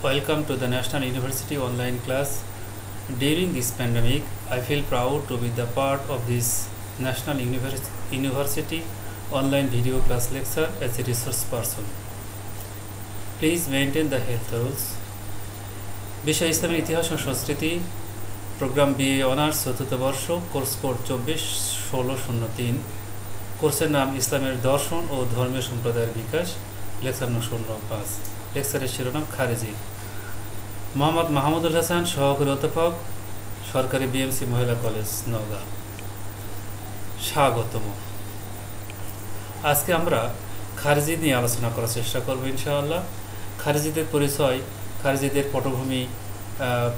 Welcome to the National University online class. During this pandemic, I feel proud to be the part of this National University online video class lecture as a resource person. Please maintain the health rules. বিষয় ইসলামের ইতিহাস ও সংস্কৃতি, programme BA honours চতুর্থ বর্ষ, course code 24-16-03। কোর্সের নাম ইসলামের দর্শন ও ধর্মীয় সম্প্রদায়ের বিকাশ, লেকচার 05। লেকচারের শিরোনাম খারেজি। মোহাম্মদ মাহমুদুল হাসান, সহকারী অধ্যাপক, সরকারি বিএমসি মহিলা কলেজ, নওগাঁ। স্বাগতম। আজকে আমরা খারেজি নিয়ে আলোচনা করার চেষ্টা করব ইনশাআল্লাহ। খারেজিদের পরিচয়, খারেজিদের পটভূমি,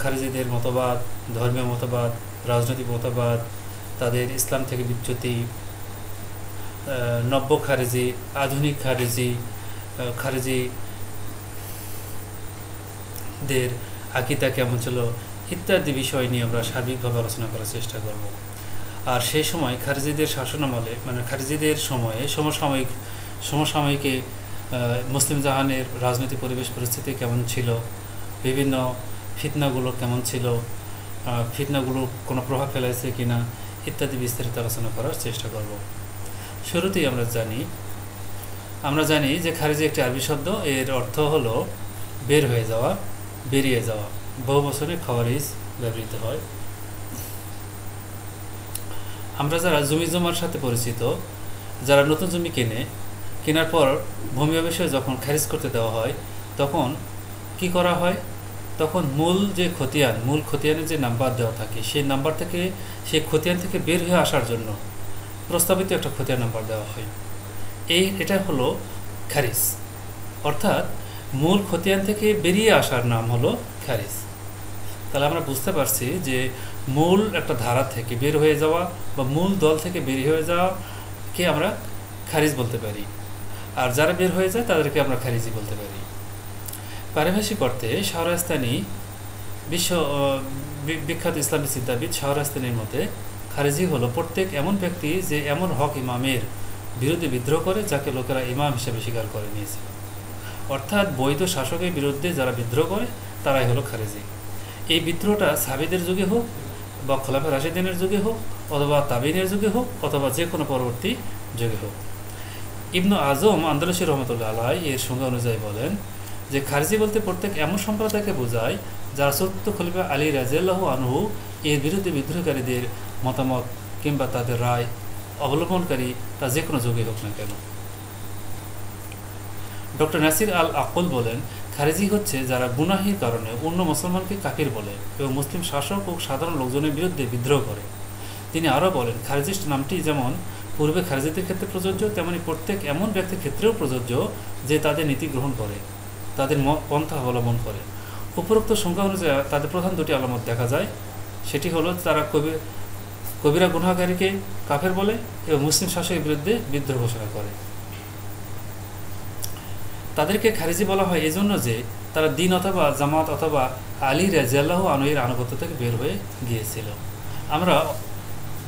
খারেজিদের মতবাদ, ধর্মীয় মতবাদ, রাজনৈতিক মতবাদ, তাদের ইসলাম থেকে বিচ্যুতি, নব্য খারেজি, আধুনিক খারেজি, খারেজিদের আকীদা কেমন ছিল ইত্যাদি বিষয় নিয়ে আমরা সার্বিকভাবে আলোচনা করার চেষ্টা করব। আর সেই সময় খারেজিদের শাসনামলে, মানে খারেজিদের সময়ে সমসাময়িকে মুসলিম জাহানের রাজনৈতিক পরিবেশ পরিস্থিতি কেমন ছিল, বিভিন্ন ফিতনাগুলো কেমন ছিল, ফিতনাগুলো কোনো প্রভাব ফেলেছে কিনা ইত্যাদি বিস্তারিত আলোচনা করার চেষ্টা করব। শুরুতেই আমরা জানি যে খারেজি একটি আরবি শব্দ, এর অর্থ হলো বের হয়ে যাওয়া, বেরিয়ে যাওয়া। বহু বছরে খাওয়ারিজ ব্যবহৃত হয়। আমরা যারা জমি জমার সাথে পরিচিত, যারা নতুন জমি কেনার পর ভূমি অবশ্যই যখন খারিজ করতে দেওয়া হয়, তখন কি করা হয়? তখন মূল খতিয়ানের যে নাম্বার দেওয়া থাকে, সেই নাম্বার থেকে, সেই খতিয়ান থেকে বের হয়ে আসার জন্য প্রস্তাবিত একটা খতিয়ান নাম্বার দেওয়া হয়। এটা হলো খারিজ, অর্থাৎ মূল খতিয়ান থেকে বেরিয়ে আসার নাম হলো খারিজ। তাহলে আমরা বুঝতে পারছি যে মূল একটা ধারা থেকে বের হয়ে যাওয়া বা মূল দল থেকে বের হয়ে যাওয়াকে আমরা খারিজ বলতে পারি, আর যারা বের হয়ে যায় তাদেরকে আমরা খারিজি বলতে পারি। পারিভাষিক অর্থে শাহরাস্তানি, বিখ্যাত ইসলামী চিন্তাবিদ শাহরাস্তানির মতে খারিজি হলো প্রত্যেক এমন ব্যক্তি যে এমন হক ইমামের বিরুদ্ধে বিদ্রোহ করে যাকে লোকেরা ইমাম হিসেবে স্বীকার করে নিয়েছে। অর্থাৎ বৈধ শাসকের বিরুদ্ধে যারা বিদ্রোহ করে তারাই হলো খারেজি। এই বিদ্রোহটা সাহাবীদের যুগে হোক বা খোলাফা রাশিদিনের যুগে হোক অথবা তাবিনের যুগে হোক অথবা যে কোনো পরবর্তী যুগে হোক। ইবনু আজম আন্দালুসী রহমতুল্লাহ আলাইহি এর সংজ্ঞা অনুযায়ী বলেন যে খারেজি বলতে প্রত্যেক এমন সম্প্রদায়কে বোঝায় যারা চতুর্থ খলিফা আলী রাদিয়াল্লাহু আনহু এর বিরুদ্ধে বিদ্রোহকারীদের মতামত কিংবা তাদের রায় অবলম্বনকারী, তা যে কোনো যুগে হোক না কেন। ডক্টর নাসির আল আকল বলেন, খারেজি হচ্ছে যারা গুনাহের কারণে অন্য মুসলমানকে কাফির বলে এবং মুসলিম শাসক ও সাধারণ লোকজনের বিরুদ্ধে বিদ্রোহ করে। তিনি আরও বলেন, খারেজিস্ট নামটি যেমন পূর্বে খারেজিদের ক্ষেত্রে প্রযোজ্য, তেমনি প্রত্যেক এমন ব্যক্তির ক্ষেত্রেও প্রযোজ্য যে তাদের নীতি গ্রহণ করে, তাদের পন্থা অবলম্বন করে। উপরোক্ত সংখ্যা অনুযায়ী তাদের প্রধান দুটি আলামত দেখা যায়। সেটি হলো তারা কবিরা গুনাহগারীকে কাফের বলে এবং মুসলিম শাসকের বিরুদ্ধে বিদ্রোহ ঘোষণা করে। তাদেরকে খারিজি বলা হয় এজন্য যে তারা দিন অথবা জামাত অথবা আলী রাদিয়াল্লাহু আনহু এর আনুগত্য থেকে বের হয়ে গিয়েছিল। আমরা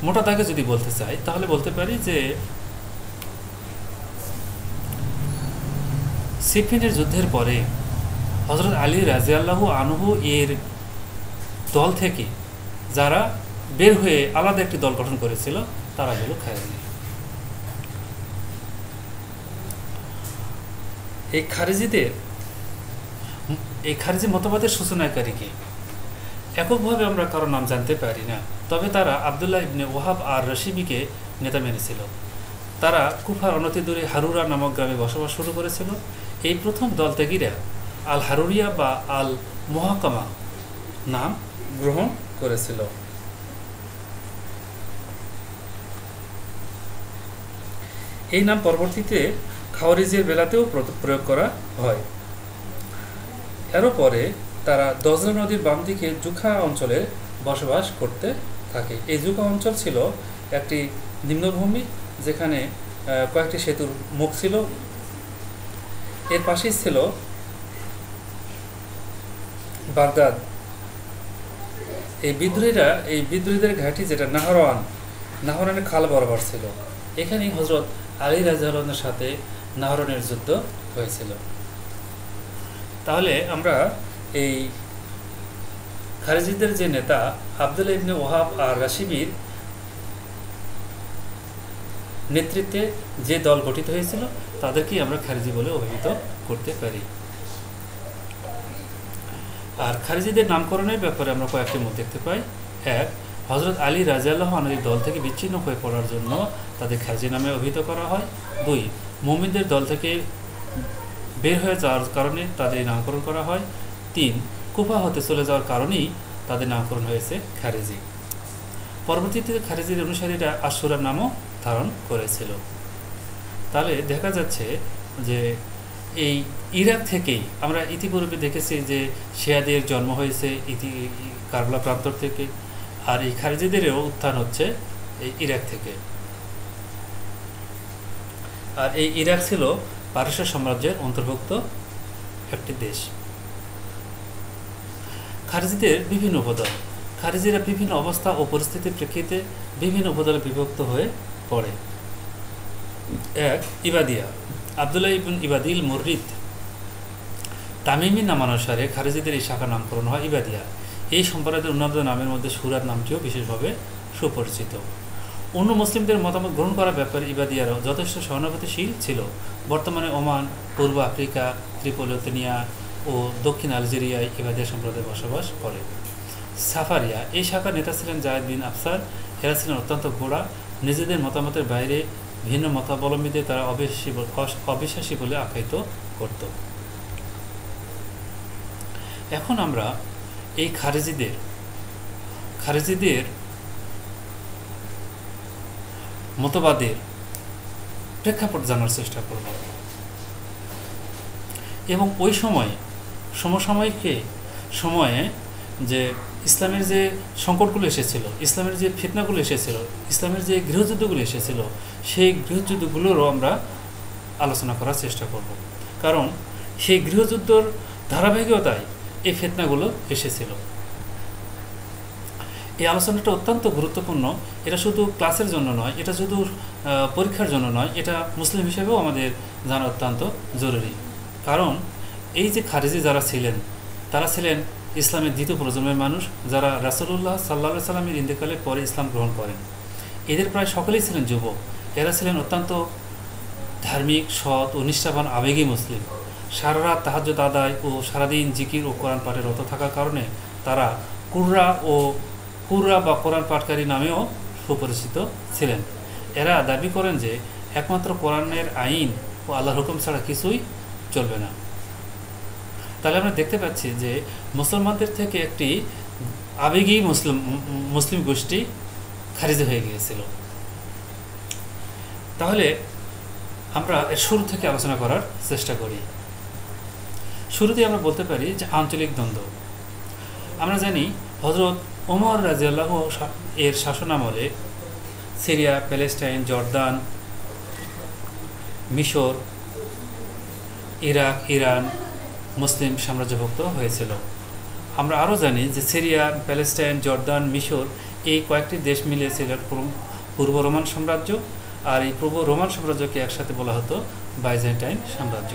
মোটা দাগে যদি বলতে চাই তাহলে বলতে পারি যে সিফিনের যুদ্ধের পরে হযরত আলী রাদিয়াল্লাহু আনহু এর দল থেকে যারা বের হয়ে আলাদা একটি দল গঠন করেছিল তারা হলো খারেজি। এই খারেজি মতবাদের সূচনাকারীকে এককভাবে আমরা কারো নাম জানতে পারি না, তবে তারা আবদুল্লাহ ইবনে ওয়াহাব আর রশিবিকে নেতা মেনেছিল। তারা কুফার অনতি দূরে হারুরা নামক গ্রামে বসবাস শুরু করেছিল। এই প্রথম দল ত্যাগীরা আল হারুরিয়া বা আল মুহাকামা নাম গ্রহণ করেছিল। এই নাম পরবর্তীতে খাওয়ারিজের বেলাতেও প্রয়োগ করা হয়। এরও পরে তারা দজলা নদীর বাম দিকে জুখা অঞ্চলে বসবাস করতে থাকে। এই জুখা অঞ্চল ছিল একটি নিম্নভূমি যেখানে কয়েকটি সেতুর মুখ ছিল। এর পাশেই ছিল বাগদাদ। এই বিদ্রোহীদের ঘাঁটি যেটা নাহরানের খাল বরাবর ছিল, এখানেই হযরত আলী রাদিয়াল্লাহু আনহুর সাথে নাহরানের যুদ্ধ হয়েছিল। তাহলে আমরা এই খারিজিদের যে নেতা আবদুল্লাহ ইবনে ওয়াহাব আর রাশিবির নেতৃত্বে যে দল গঠিত হয়েছিল তাদেরকেই আমরা খারিজি বলে অভিহিত করতে পারি। আর খারিজিদের নামকরণের ব্যাপারে আমরা কয়েকটি মত দেখতে পাই। এক, হযরত আলী রাদিয়াল্লাহু আনহুর দল থেকে বিচ্ছিন্ন হয়ে পড়ার জন্য তাদের খারিজি নামে অভিহিত করা হয়। দুই, মুমিনদের দল থেকে বের হয়ে যাওয়ার কারণে তাদের নামকরণ করা হয়। তিন, কুফা হতে চলে যাওয়ার কারণেই তাদের নামকরণ হয়েছে খারিজি। পরবর্তীতে খারিজির অনুসারীরা আশুরার নামও ধারণ করেছিল। তাহলে দেখা যাচ্ছে যে এই ইরাক থেকেই আমরা ইতিপূর্বে দেখেছি যে শিয়াদের জন্ম হয়েছে কারবালা প্রান্তর থেকে, আর এই খারিজিদেরও উত্থান হচ্ছে এই ইরাক থেকে। আর এই ইরাক ছিল পারস্য সাম্রাজ্যের অন্তর্ভুক্ত একটি দেশ। খারিজিদের বিভিন্ন উপদল, খারিজিরা বিভিন্ন অবস্থা ও পরিস্থিতির প্রেক্ষিতে বিভিন্ন উপদলে বিভক্ত হয়ে পড়ে। এক, ইবাদিয়া। আবদুল্লাহ ইবন ইবাদিল মুররিদ তামিমি নামানুসারে খারিজিদের এই শাখা নামকরণ হয় ইবাদিয়া। এই সম্প্রদায়ের অন্যান্য নামের মধ্যে সুরাত নামটিও বিশেষভাবে সুপরিচিত। অন্য মুসলিমদের মতামত গ্রহণ করার ব্যাপারে ইবাদিয়ারাও যথেষ্ট সহানুভূতিশীল ছিল। বর্তমানে ওমান, পূর্ব আফ্রিকা, ত্রিপোলিতেনিয়া ও দক্ষিণ আলজেরিয়ায় ইবাদিয়া সম্প্রদায় বসবাস করে। সাফারিয়া, এই শাখার নেতা ছিলেন জায়েদ বিন আফসার। এরা ছিলেন অত্যন্ত গোঁড়া, নিজেদের মতামতের বাইরে ভিন্ন মতাবলম্বীদের তারা অবিশ্বাসী বলে আখ্যায়িত করত। এখন আমরা এই খারিজিদের মতবাদের প্রেক্ষাপট জানার চেষ্টা করব এবং ওই সমসাময়িক সময়ে যে ইসলামের যে সংকটগুলো এসেছিল, ইসলামের যে ফিতনাগুলো এসেছিল, ইসলামের যে গৃহযুদ্ধগুলো এসেছিল, সেই গৃহযুদ্ধগুলোরও আমরা আলোচনা করার চেষ্টা করব। কারণ সেই গৃহযুদ্ধর ধারাবাহিকতায় এই ফিতনাগুলো এসেছিল। এই আলোচনাটা অত্যন্ত গুরুত্বপূর্ণ। এটা শুধু ক্লাসের জন্য নয়, এটা শুধু পরীক্ষার জন্য নয়, এটা মুসলিম হিসেবেও আমাদের জানা অত্যন্ত জরুরি। কারণ এই যে খারিজি যারা ছিলেন, তারা ছিলেন ইসলামের দ্বিতীয় প্রজন্মের মানুষ, যারা রাসূলুল্লাহ সাল্লাল্লাহু আলাইহি সাল্লামের ইন্তেকালের পরে ইসলাম গ্রহণ করেন। এদের প্রায় সকলেই ছিলেন যুবক। এরা ছিলেন অত্যন্ত ধার্মিক, সৎ ও নিষ্ঠাবান আবেগী মুসলিম। সারা রাত তাহাজ্জুদ আদায় ও সারাদিন জিকির ও কোরআন পাঠে রত থাকার কারণে তারা কুররা বা কোরআন পাঠকারী নামেও সুপরিচিত ছিলেন। এরা দাবি করেন যে একমাত্র কোরআনের আইন ও আল্লাহর হুকুম ছাড়া কিছুই চলবে না। তাহলে আমরা দেখতে পাচ্ছি যে মুসলমানদের থেকে একটি আবেগী মুসলিম গোষ্ঠী খারিজ হয়ে গিয়েছিল। তাহলে আমরা এর শুরু থেকে আলোচনা করার চেষ্টা করি। শুরুতে আমরা বলতে পারি যে আঞ্চলিক দ্বন্দ্ব। আমরা জানি হযরত ওমর রাদিয়াল্লাহু এর শাসনামলে সিরিয়া, প্যালেস্টাইন, জর্দান, মিশর, ইরাক, ইরান মুসলিম সাম্রাজ্যভুক্ত হয়েছিল। আমরা আরও জানি যে সিরিয়া, প্যালেস্টাইন, জর্দান, মিশর এই কয়েকটি দেশ মিলিয়েছিল পূর্ব রোমান সাম্রাজ্য। আর এই পূর্ব রোমান সাম্রাজ্যকে একসাথে বলা হতো বাইজেন্টাইন সাম্রাজ্য।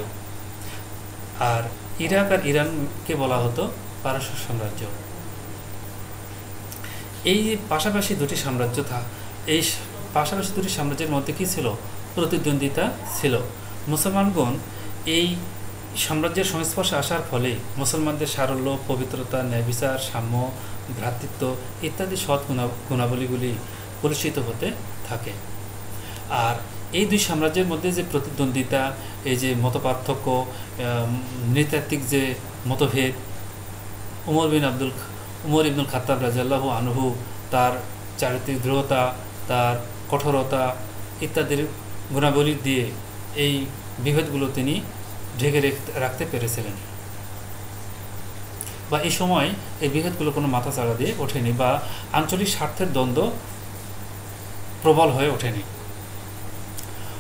আর ইরাক আর ইরানকে বলা হতো পারস্য সাম্রাজ্য। এই পাশাপাশি দুটি সাম্রাজ্যের মধ্যে কী ছিল? প্রতিদ্বন্দ্বিতা ছিল। মুসলমানগণ এই সাম্রাজ্যের সংস্পর্শে আসার ফলে মুসলমানদের সারল্য, পবিত্রতা, ন্যায়বিচার, সাম্য, ভ্রাতৃত্ব ইত্যাদি সৎ গুণাবলীগুলি পরিচিত হতে থাকে। আর এই দুই সাম্রাজ্যের মধ্যে যে প্রতিদ্বন্দ্বিতা, এই যে মতপার্থক্য, নৃতাত্ত্বিক যে মতভেদ, উমর ইবনুল খাত্তাব রাদিয়াল্লাহু আনহু তার চারিত্রিক দৃঢ়তা, তার কঠোরতা ইত্যাদির গুণাবলী দিয়ে এই বিভেদগুলো তিনি ঢেকে রাখতে পেরেছিলেন। বা এই সময় এই বিভেদগুলো কোনো মাথাচাড়া দিয়ে ওঠেনি বা আঞ্চলিক স্বার্থের দ্বন্দ্ব প্রবল হয়ে ওঠেনি।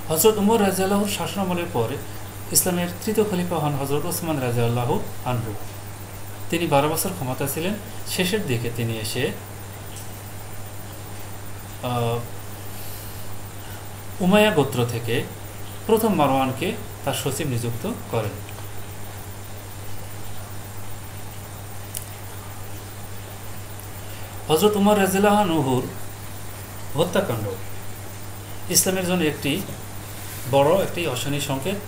হযরত উমর রাদিয়াল্লাহুর শাসনামলের পরে ইসলামের তৃতীয় খলিফা হন হযরত ওসমান রাদিয়াল্লাহু আনহু। তিনি 12 বছর ক্ষমতা ছিলেন। শেষের দিকে তিনি এসে উমাইয়া গোত্র থেকে প্রথম মারওয়ানকে তার সচিব নিযুক্ত করেন। হজরত উমর রাদিয়াল্লাহু আনহুর হত্যাকাণ্ড ইসলামের জন্য একটি বড় একটি অশনি সংকেত।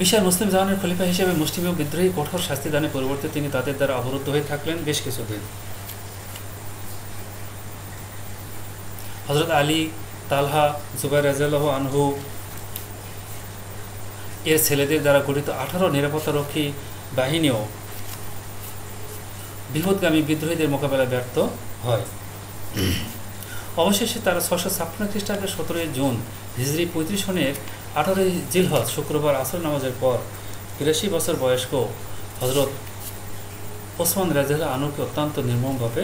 বিশাল মুসলিম জাহানের খলিফা হিসেবে মুসলিম ও বিদ্রোহী কঠোর শাস্তি দানের পরিবর্তে তিনি তাদের দ্বারা অবরুদ্ধ হয়ে থাকলেন বেশ কিছুদিন। হযরত আলী, তালহা, জুবাইর রাদিয়াল্লাহু আনহু এর ছেলেদের দ্বারা গঠিত 18 নিরাপত্তারক্ষী বাহিনীও বিপদগামী বিদ্রোহীদের মোকাবেলায় ব্যর্থ হয়। অবশেষে তারা 656 খ্রিস্টাব্দের 17 জুন হিজরি 35 সনের 18 জিলহজ শুক্রবার আসর নামাজের পর 83 বছর বয়স্ক হজরত ওসমান রাদিয়াল্লাহু আনহুকে অত্যন্ত নির্মমভাবে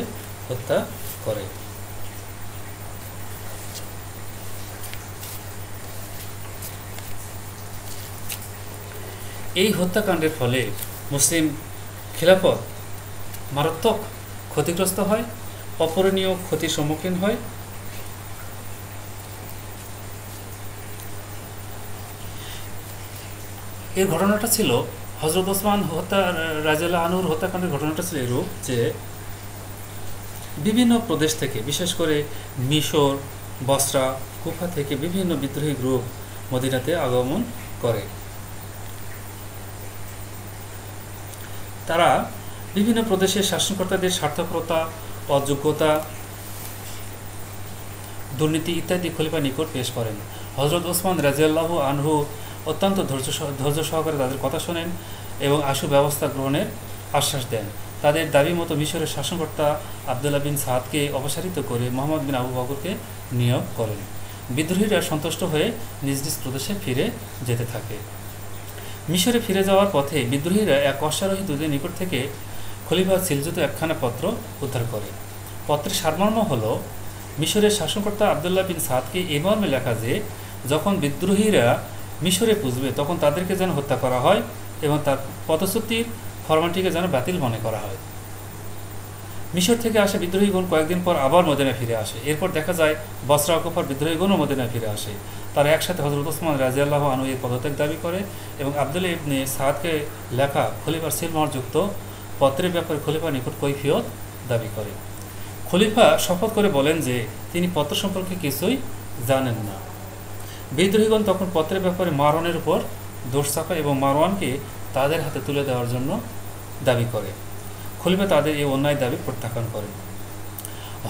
হত্যা করে। এই হত্যাকাণ্ডের ফলে মুসলিম খিলাফত মারাত্মক ক্ষতিগ্রস্ত হয়, অপূরণীয় ক্ষতির সম্মুখীন হয়। এর ঘটনাটা ছিল হযরত ওসমান রাদিয়াল্লাহু আনহুর হত্যাকাণ্ডের ঘটনাটা ছিল এরূপ যে বিভিন্ন প্রদেশ থেকে, বিশেষ করে মিশর, বসরা, কুফা থেকে বিভিন্ন বিদ্রোহী গ্রুপ মদিনাতে আগমন করে। তারা বিভিন্ন প্রদেশের শাসনকর্তাদের স্বার্থপরতা, অযোগ্যতা, দুর্নীতি ইত্যাদি খলিফার নিকট পেশ করেন। হযরত ওসমান রাদিয়াল্লাহু আনহু অত্যন্ত ধৈর্য সহকারে তাদের কথা শোনেন এবং আশু ব্যবস্থা গ্রহণের আশ্বাস দেন। তাদের দাবি মতো মিশরের শাসনকর্তা আবদুল্লাহ বিন সাদকে অপসারিত করে মুহাম্মদ বিন আবু বকরকে নিয়োগ করেন। বিদ্রোহীরা সন্তুষ্ট হয়ে নিজ নিজ প্রদেশে ফিরে যেতে থাকে। মিশরে ফিরে যাওয়ার পথে বিদ্রোহীরা এক অশ্বারোহী দূতের নিকট থেকে খলিফা সিলজুত একখানা পত্র উদ্ধার করে। পত্রের সারমর্ম হল, মিশরের শাসনকর্তা আবদুল্লাহ বিন সাদকে এই মর্মে লেখা যে যখন বিদ্রোহীরা মিশরে পুজবে তখন তাদেরকে যেন হত্যা করা হয় এবং তার পদচ্যুতির ফরমানটিকে যেন বাতিল মনে করা হয়। মিশর থেকে আসা বিদ্রোহীগণ কয়েকদিন পর আবার মদিনায় ফিরে আসে। এরপর দেখা যায় বসরা ও কুফার বিদ্রোহীগণও মদিনায় ফিরে আসে। তারা একসাথে হযরত ওসমান রাদিয়াল্লাহু আনহু এর পদত্যাগ দাবি করে এবং আবদুল্লাহ ইবনে সাদকে লেখা খলিফার সিলমোহরযুক্ত পত্রের ব্যাপারে খলিফার নিকট কৈফিয়ত দাবি করে। খলিফা শপথ করে বলেন যে তিনি পত্র সম্পর্কে কিছুই জানেন না। বিদ্রোহীগণ তখন পত্রের ব্যাপারে মারওয়ানের উপর দোষ চাপায় এবং মারওয়ানকে তাদের হাতে তুলে দেওয়ার জন্য দাবি করে। খলিফা তাদের এই অন্যায় দাবি প্রত্যাখ্যান করেন।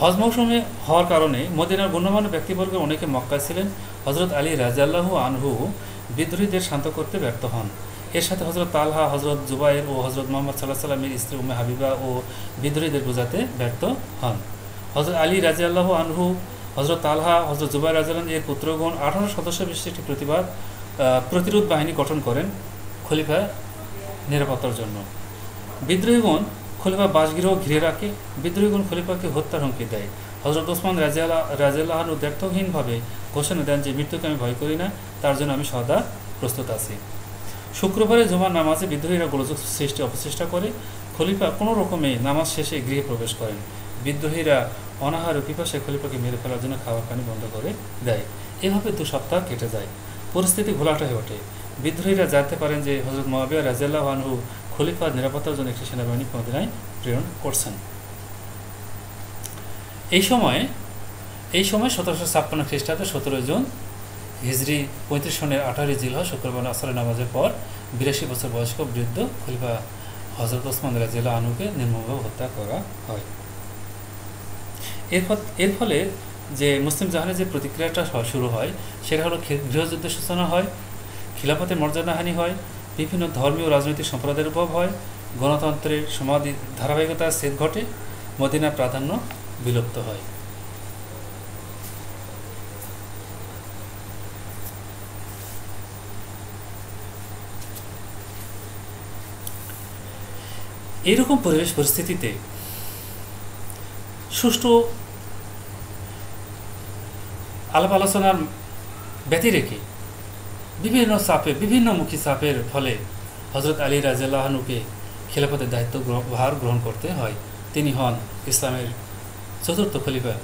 হজ মৌসুমে হওয়ার কারণে মদিনার গণ্যমান্য ব্যক্তিবর্গের অনেকে মক্কায় ছিলেন। হযরত আলী রাদিয়াল্লাহু আনহু বিদ্রোহীদের শান্ত করতে ব্যর্থ হন। এর সাথে হযরত তালহা, হযরত জুবাইর ও হযরত মুহাম্মদ সাল্লাল্লাহু আলাইহি ওয়াসাল্লামের স্ত্রী উম্মে হাবিবা ও বিদ্রোহীদের বোঝাতে ব্যর্থ হন। হযরত আলী রাদিয়াল্লাহু আনহু, হযরত তালহা, হযরত জুবাইর রাদিয়াল্লাহু আনহু এর পুত্রগণ 18 সদস্য বিশিষ্ট একটি প্রতিরোধ বাহিনী গঠন করেন খলিফা নিরাপত্তার জন্য। বিদ্রোহীগণ খলিফা বাসগৃহ ঘিরে রাখে। বিদ্রোহীগণ খলিফাকে হত্যার হুমকি দেয়। হযরত ওসমান রাদিয়াল্লাহু আনহু দ্ব্যর্থহীনভাবে ঘোষণা দেন যে মৃত্যুকে আমি ভয় করি না, তার জন্য আমি সদা প্রস্তুত আছি। শুক্রবারে জুমার নামাজে বিদ্রোহীরা গোলযোগ সৃষ্টি অপচেষ্টা করে। খলিফা কোনো রকমে নামাজ শেষে গৃহে প্রবেশ করেন। বিদ্রোহীরা অনাহার ও পিপাসায় খলিফাকে মেরে ফেলার জন্য খাবার পানি বন্ধ করে দেয়। এভাবে 2 সপ্তাহ কেটে যায়। পরিস্থিতি ঘোলাটে হয়ে ওঠে। বিদ্রোহীরা জানতে পারেন যে হযরত মুআবিয়া রাদিয়াল্লাহু আনহু খলিফার নিরাপত্তার জন্য একটি সেনাবাহিনী মদিনায় প্রেরণ করছেন। এই সময় 1756 খ্রিস্টাব্দে 17 জুন হিজরি 35 সনের 18 জিলহজ শুক্রবার আসরের নামাজের পর 82 বছর বয়স্ক বৃদ্ধ খলিফা হযরত ওসমান রাদিয়াল্লাহু আনহুকে নির্মমভাবে হত্যা করা হয়। এর ফলে যে মুসলিম জাহানে যে প্রতিক্রিয়াটা শুরু হয় সেটা হলো গৃহযুদ্ধের সূচনা হয়, খিলাফতের মর্যাদাহানি হয়, বিভিন্ন ধর্মীয় ও রাজনৈতিক সম্প্রদায়ের উদ্ভব হয়, গণতন্ত্রের সমাধি ধারাবাহিকতার ছেদ ঘটে, মদিনার প্রাধান্য বিলুপ্ত হয়। এইরকম পরিবেশ পরিস্থিতিতে সুষ্ঠু আলাপ আলোচনার ব্যতি রেখে বিভিন্নমুখী চাপের ফলে হযরত আলী রাদিয়াল্লাহু আনহুকে খিলাফতের দায়িত্ব ভার গ্রহণ করতে হয়। তিনি হন ইসলামের 4র্থ খলিফা।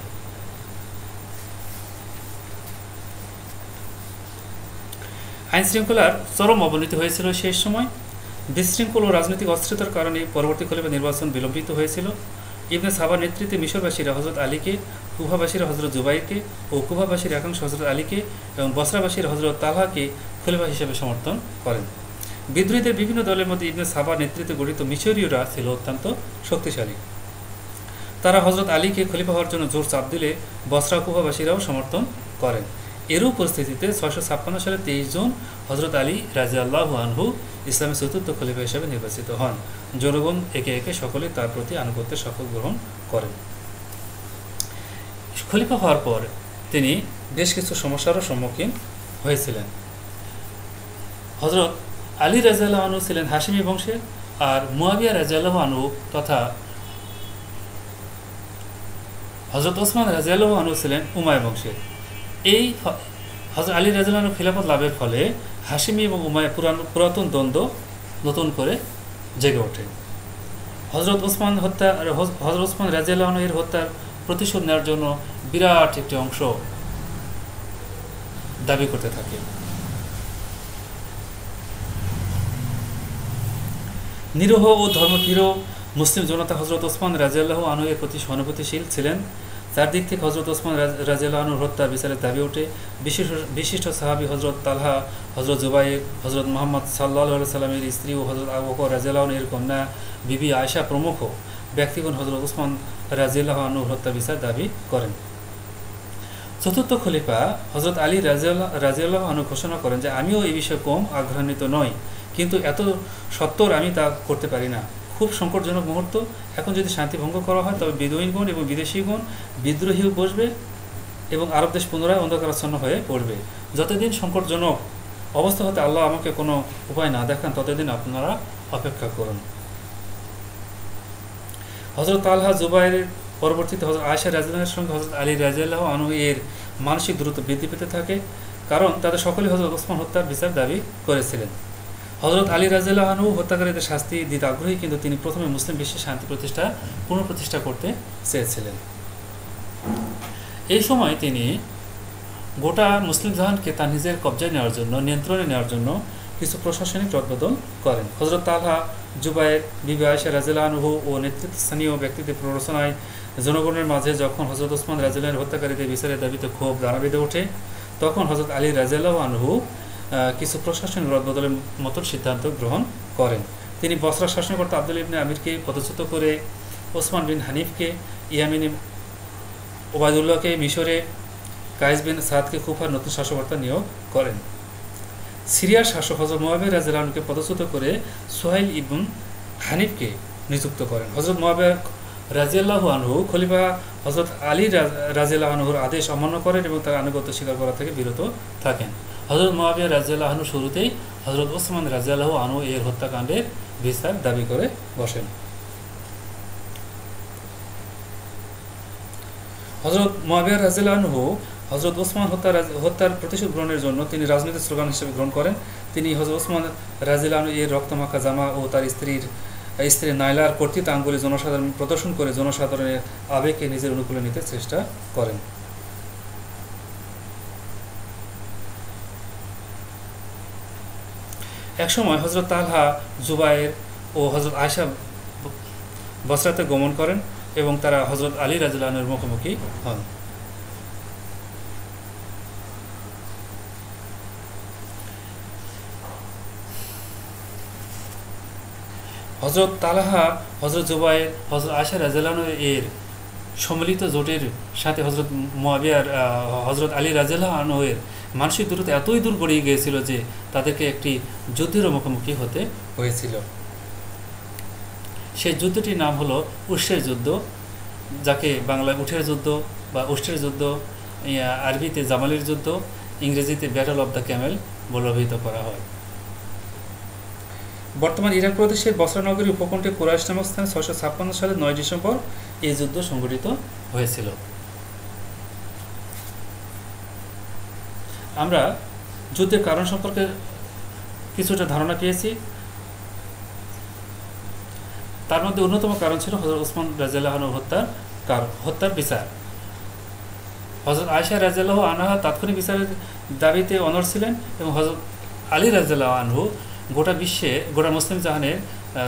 আইনশৃঙ্খলার চরম অবনতি হয়েছিল সেই সময়। বিশৃঙ্খল ও রাজনৈতিক অস্থিরতার কারণে পরবর্তী খলিফা নির্বাচন বিলম্বিত হয়েছিল। ইবনে সাবার নেতৃত্বে মিশরবাসীরা হজরত আলীকে, কুফাবাসীরা হজরত জুবাইরকে ও কুফাবাসীর একাংশ হজরত আলীকে এবং বসরাবাসীর হজরত তালহাকে খলিফা হিসেবে সমর্থন করেন। বিদ্রোহীদের বিভিন্ন দলের মধ্যে ইবনে সাবার নেতৃত্বে গঠিত মিশরীয়রা ছিল অত্যন্ত শক্তিশালী। তারা হজরত আলীকে খলিফা হওয়ার জন্য জোর চাপ দিলে বসরা কুফাবাসীরাও সমর্থন করেন। এরূপ পরিস্থিতিতে 656 সালে 23 জুন হজরত আলী রাদিয়াল্লাহু আনহু ইসলামের চতুর্থ খলিফা হিসেবে নির্বাচিত হন। জনগণ একে একে সকলে তার প্রতি আনুগত্যের শপথ গ্রহণ করেন। খলিফা হওয়ার পর তিনি বেশ কিছু সমস্যারও সম্মুখীন হয়েছিলেন। হজরত আলী রাদিয়াল্লাহু আনহু ছিলেন হাশিমি বংশের, আর মুয়াবিয়া রাদিয়াল্লাহু আনহু তথা হজরত ওসমান রাদিয়াল্লাহু আনহু ছিলেন উমাইয়া বংশের। এই হজরত আলী রাদিয়াল্লাহু আনহু খিলাফত লাভের ফলে হাশিমি এবং উমাইয়া পুরাতন দ্বন্দ্ব নতুন করে জেগে ওঠে। হজরত ওসমান রাদিয়াল্লাহু আনহু এর হত্যার প্রতিশোধ নেওয়ার জন্য বিরাট একটি অংশ দাবি করতে থাকে। নিরীহ ও ধর্মপ্রিয় মুসলিম জনতা হজরত ওসমান রাদিয়াল্লাহু আনহু এর প্রতি সহানুভূতিশীল ছিলেন। তার দিক থেকে হজরত ওসমান রাদিয়াল্লাহু আনহুর হত্যার বিচারের দাবি ওঠে। বিশিষ্ট সাহাবী হজরত তালহা, হজরত জুবাইর, হজরত মুহাম্মদ সাল্লাল্লাহু আলাইহি সাল্লামের স্ত্রী ও হজরত আবু বকর রাদিয়াল্লাহু আনহু এর কন্যা বিবি আয়েশা প্রমুখ ব্যক্তিগণ হজরত ওসমান রাদিয়াল্লাহু আনহুর হত্যার বিচার দাবি করেন। চতুর্থ খলিফা হজরত আলী রাদিয়াল্লাহু আনহু ঘোষণা করেন যে আমিও এই বিষয়ে কম আগ্রহান্বিত নই, কিন্তু এত সত্ত্বর আমি তা করতে পারি না। খুব সংকটজনক মুহূর্ত। এখন যদি শান্তি ভঙ্গ করা হয় তবে বেদুইনগণ এবং বিদেশিগণ বিদ্রোহীও বসবে এবং আরব দেশ পুনরায় অন্ধকারাচ্ছন্ন হয়ে পড়বে। যতদিন সংকটজনক অবস্থা হতে আল্লাহ আমাকে কোনো উপায় না দেখান ততদিন আপনারা অপেক্ষা করুন। হজরত তালহা, জুবাইরের পরবর্তীতে হজরত আয়েশা রাদিয়াল্লাহু সঙ্গে হজরত আলী রাদিয়াল্লাহু আনহু এর মানসিক দূরত্ব বৃদ্ধি পেতে থাকে, কারণ তাদের সকলেই হজরত ওসমান হত্যার বিচার দাবি করেছিলেন। হজরত আলী রাদিয়াল্লাহু আনহু হত্যাকারীদের শাস্তি দিতে আগ্রহী, কিন্তু তিনি প্রথমে মুসলিম বিশ্বে শান্তি পুনঃপ্রতিষ্ঠা করতে চেয়েছিলেন। এই সময় তিনি গোটা মুসলিম জাহানকে তার নিজের কবজায় নেওয়ার জন্য, নিয়ন্ত্রণে নেওয়ার জন্য কিছু প্রশাসনিক রদবদল করেন। হজরত তালহা, জুবাইর, বিবি আয়েশা রাদিয়াল্লাহু আনহু ও নেতৃস্থানীয় ব্যক্তিদের প্ররোচনায় জনগণের মাঝে যখন হজরত ওসমান রাদিয়াল্লাহু হত্যাকারীদের বিচারের দাবিতে ক্ষোভ দানা বেঁধে ওঠে, তখন হজরত আলী রাদিয়াল্লাহু আনহু কিছু প্রশাসনিক রদবদলের মতো সিদ্ধান্ত গ্রহণ করেন। তিনি বসরা শাসনকর্তা আব্দুল ইবনে আমিরকে পদচ্যুত করে ওসমান বিন হানিফকে ইয়ামিনী, ওবায়দুল্লাহকে মিশরে, কায়েস বিন সাদকে কুফার নতুন শাসককর্তা নিয়োগ করেন। সিরিয়ার শাসক হজরত মুয়াবিয়া রাদিয়াল্লাহু আনহুকে পদচ্যুত করে সুহাইল ইবন হানিফকে নিযুক্ত করেন। হজরত মুয়াবিয়া রাদিয়াল্লাহু আনহু খলিফা হজরত আলী রাদিয়াল্লাহু আনহুর আদেশ অমান্য করেন এবং তার আনুগত্য স্বীকার করা থেকে বিরত থাকেন। হজরত মুয়াবিয়া রাদিয়াল্লাহু আনহু শুরুতেই হজরত ওসমান রাদিয়াল্লাহু আনহু এর হত্যাকাণ্ডের বিচার দাবি করে বসেন। হজরত মুয়াবিয়া রাদিয়াল্লাহু আনহু হজরত ওসমান হত্যার প্রতিশোধ গ্রহণের জন্য তিনি রাজনৈতিক স্লোগান হিসেবে গ্রহণ করেন। তিনি হজরত ওসমান রাদিয়াল্লাহু আনহু এর রক্তমাখা জামা ও তার স্ত্রী নাইলার কর্তৃত্ব আঙ্গুলি জনসাধারণ প্রদর্শন করে জনসাধারণের আবেগকে নিজের অনুকূলে নিতে চেষ্টা করেন। একসময় হজরত তালহা, জুবাইর ও হজরত আয়েশা বসরাতে গমন করেন এবং তারা হজরত আলী রাদিয়াল্লাহু আনহুর মুখোমুখি হন। হজরত তালহা, হজরত জুবাইর, হজরত আয়েশা রাদিয়াল্লাহু আনহু এর সম্মিলিত জোটের সাথে হজরত আলী রাদিয়াল্লাহু আনহু এর মানসিক দূরত্ব এতই দূর গড়িয়ে গিয়েছিল যে তাদেরকে একটি যুদ্ধের মুখোমুখি হতে হয়েছিল। সেই যুদ্ধটির নাম হলো উর্সের যুদ্ধ, যাকে বাংলায় উঠের যুদ্ধ বা উষ্টের যুদ্ধ, আরবিতে জামালের যুদ্ধ, ইংরেজিতে ব্যাটল অব দ্য ক্যামেল বলে অভিহিত করা হয়। বর্তমান ইরাক প্রদেশের বসরা নগরী উপকণ্ঠে কুরাইশ নামক স্থানে 656 সালের 9 ডিসেম্বর এই যুদ্ধ সংঘটিত হয়েছিল। আমরা যুদ্ধের কারণ সম্পর্কে কিছুটা ধারণা পেয়েছি। তার মধ্যে অন্যতম কারণ ছিল হযরত ওসমান রাদিয়াল্লাহু আনহু হত্যার বিচার। হযরত আয়েশা রাদিয়াল্লাহু আনহা তাৎক্ষণিক বিচারের দাবিতে অনড় ছিলেন এবং আলী রাদিয়াল্লাহু আনহু গোটা বিশ্বে, গোটা মুসলিম জাহানের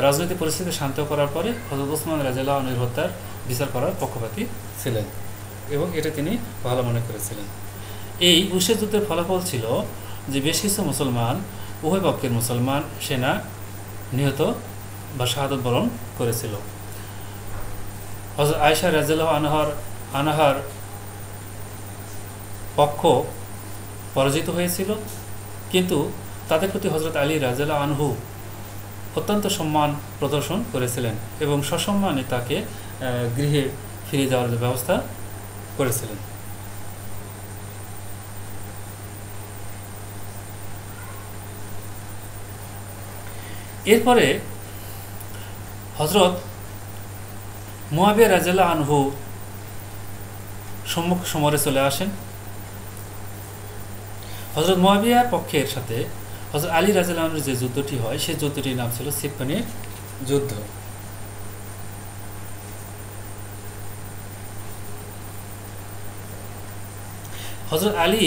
রাজনৈতিক পরিস্থিতি শান্ত করার পরে হযরত ওসমান রাদিয়াল্লাহু আনহুর হত্যার বিচার করার পক্ষপাতী ছিলেন এবং এটা তিনি ভালো মনে করেছিলেন। এই উশের যুদ্ধের ফলাফল ছিল যে বেশ কিছু মুসলমান, উভয় পক্ষের মুসলমান সেনা নিহত বা শাহাদত বরণ করেছিল। হযরত আয়েশা রাদিয়াল্লাহু আনহার পক্ষ পরাজিত হয়েছিল, কিন্তু তাদের প্রতি হযরত আলী রাদিয়াল্লাহু আনহু অত্যন্ত সম্মান প্রদর্শন করেছিলেন এবং সসম্মানে তাকে গৃহে ফিরে যাওয়ার ব্যবস্থা করেছিলেন। এরপরে হযরত মুয়াবিয়া রাদিয়াল্লাহু আনহু সম্মুখ সমরে চলে আসেন। হযরত মুয়াবিয়ার পক্ষের সাথে হযরত আলী রাদিয়াল্লাহু আনহুর যে যুদ্ধটি হয়, সেই যুদ্ধটির নাম ছিল সিফফিনের যুদ্ধ। হযরত আলী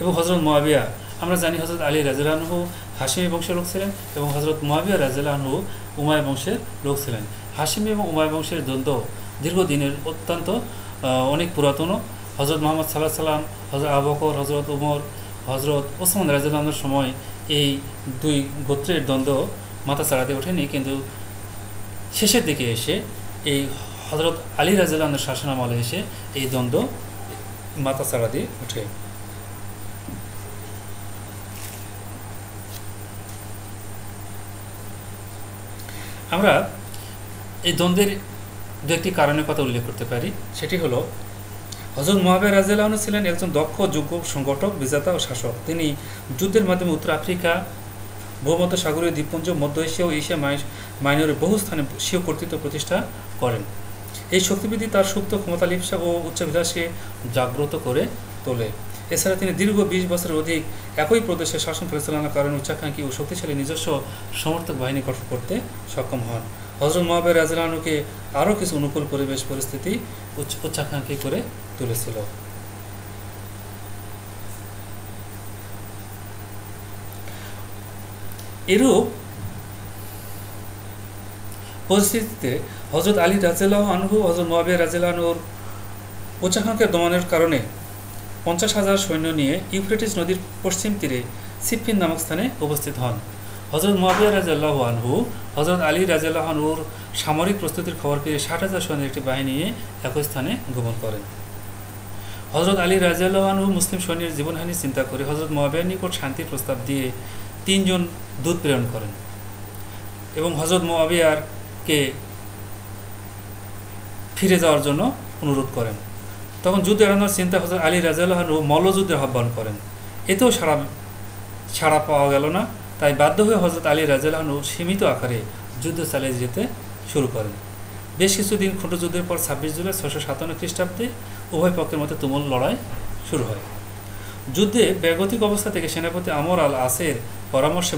এবং হযরত মুয়াবিয়া, আমরা জানি হযরত আলী রাদিয়াল্লাহু আনহু হাশিমি বংশের লোক ছিলেন এবং হযরত মুয়াবিয়া রাদিয়াল্লাহু আনহু উমাইয়া বংশের লোক ছিলেন। হাশিমি এবং উমাইয়া বংশের দ্বন্দ্ব দীর্ঘদিনের, অত্যন্ত অনেক পুরাতন। হযরত মুহাম্মদ সাল্লাল্লাহু আলাইহি ওয়াসাল্লাম, হযরত আবু বকর, হযরত ওমর, হযরত ওসমান রাদিয়াল্লাহু আনহুর সময় এই দুই গোত্রের দ্বন্দ্ব মাথা চাড়াতে ওঠেনি, কিন্তু শেষের দিকে এসে এই হযরত আলী রাদিয়াল্লাহু আনহুর শাসনামলে এসে এই দ্বন্দ্ব মাথা চাড়া দিয়ে ওঠে। আমরা এই দ্বন্দ্বের দু একটি কারণের কথা উল্লেখ করতে পারি। সেটি হলো, হযরত মুয়াবিয়া রাদিয়াল্লাহু আনহু ছিলেন একজন দক্ষ যোগ্য সংগঠক, বিজেতা ও শাসক। তিনি যুদ্ধের মাধ্যমে উত্তর আফ্রিকা, ভূমধ্যসাগরীয় দ্বীপপুঞ্জ, মধ্য এশিয়া ও এশিয়া মাইনরের বহু স্থানে স্বীয় কর্তৃত্ব প্রতিষ্ঠা করেন। এই শক্তিবৃদ্ধি তার সুপ্ত ক্ষমতা লিপ্সা ও উচ্চাভিলাষকে জাগ্রত করে তোলে। এছাড়া তিনি দীর্ঘ 20 বছরের অধিক একই প্রদেশে শাসন পরিচালনার কারণে উচ্চাকাঙ্ক্ষী ও শক্তিশালী নিজস্ব সমর্থক বাহিনী গঠন করতে সক্ষম হন। হযরত মুয়াবিয়া রাদিয়াল্লাহু আনহুকে আরও কিছু অনুকূল পরিস্থিতি উচ্চাকাঙ্ক্ষী করে তুলেছিল। এরূপ পরিস্থিতিতে হযরত আলী রাদিয়াল্লাহু আনহু হযরত মুয়াবিয়া রাদিয়াল্লাহু আনহুর উচ্চাকাঙ্ক্ষা দমনের কারণে 50,000 সৈন্য নিয়ে ইউফ্রেটিস নদীর পশ্চিম তীরে সিফফিন নামক স্থানে উপস্থিত হন। হযরত মুয়াবিয়া রাদিয়াল্লাহু আনহু হযরত আলী রাদিয়াল্লাহু আনহুর সামরিক প্রস্তুতির খবর পেয়ে 60,000 সৈন্যের একটি বাহিনী নিয়ে একই স্থানে গমন করেন। হযরত আলী রাদিয়াল্লাহু আনহু মুসলিম সৈন্যের জীবনহানি চিন্তা করে হযরত মুয়াবিয়ার নিকট শান্তির প্রস্তাব দিয়ে 3 জন দূত প্রেরণ করেন এবং হযরত মুয়াবিয়ারকে ফিরে যাওয়ার জন্য অনুরোধ করেন। তখন যুদ্ধ এড়ানোর চিন্তা হযরত আলী রাদিয়াল্লাহু আনহু মল্লযুদ্ধের আহ্বান করেন। এতেও সাড়া পাওয়া গেল না, তাই বাধ্য হয়ে হযরত আলী রাদিয়াল্লাহু আনহু সীমিত আকারে যুদ্ধ চালিয়ে যেতে শুরু করেন। বেশ কিছুদিন ক্ষুদ্র যুদ্ধের পর 26 জুলাই 657 খ্রিস্টাব্দে উভয় পক্ষের মধ্যে তুমুল লড়াই শুরু হয়। যুদ্ধে বেগতিক অবস্থা থেকে সেনাপতি আমর আল আসের পরামর্শে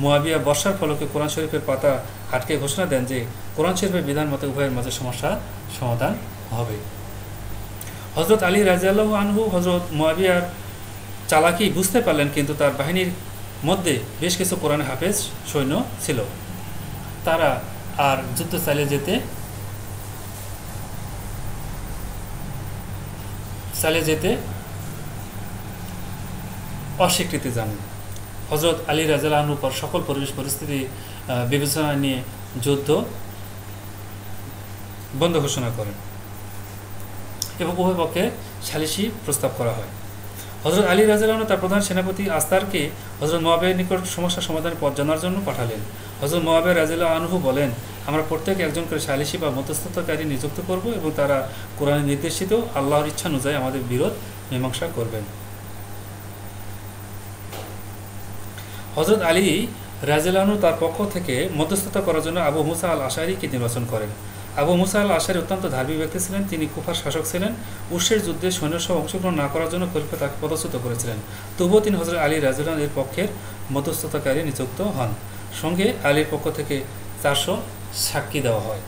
মুয়াবিয়া বর্ষার ফলকে কোরআন শরীফের পাতা আটকে ঘোষণা দেন যে কোরআন শরীফের বিধান মতে উভয়ের মাঝে সমস্যা সমাধান হবে। হযরত আলী রাদিয়াল্লাহু আনহু হযরত মুয়াবিয়ার চালাকি বুঝতে পারলেন, কিন্তু তার বাহিনীর মধ্যে বেশ কিছু কোরআন হাফেজ সৈন্য ছিল। তারা আর যুদ্ধ চালিয়ে যেতে অস্বীকৃতি জানান। হযরত আলী রাদিয়াল্লাহু আনহু পর সকল পরিবেশ পরিস্থিতি বিবেচনা নিয়ে যুদ্ধ বন্ধ ঘোষণা করেন এবং উভয় পক্ষে সালিসি প্রস্তাব করা হয়। হযরত আলী রাদিয়াল্লাহু আনহু তার প্রধান সেনাপতি আস্তারকে হযরত মুয়াবিয়ার নিকট সমস্যা সমাধানের পথ জানার জন্য পাঠালেন। হযরত মুয়াবিয়া রাদিয়াল্লাহু আনহু বলেন, আমরা প্রত্যেকে একজন করে সালিসি বা মধ্যস্থতাকারী নিযুক্ত করব এবং তারা কোরআনে নির্দেশিত আল্লাহর ইচ্ছা অনুযায়ী আমাদের বিরোধ মীমাংসা করবেন। হযরত আলী রাদিয়াল্লাহু আনহু তার পক্ষ থেকে মধ্যস্থতা করার জন্য আবু মুসা আল আশআরীকে নির্বাচন করেন। আবু মুসা আল আশআরী অত্যন্ত ধার্মিক ব্যক্তি ছিলেন। তিনি কুফার শাসক ছিলেন। উর্সের যুদ্ধে সৈন্যসহ অংশগ্রহণ না করার জন্য খলিফা তাকে পদচ্যুত করেছিলেন। তবুও তিনি হযরত আলী রাদিয়াল্লাহু আনহু এর পক্ষের মধ্যস্থতাকারী নিযুক্ত হন। সঙ্গে আলীর পক্ষ থেকে 400 সাক্ষী দেওয়া হয়।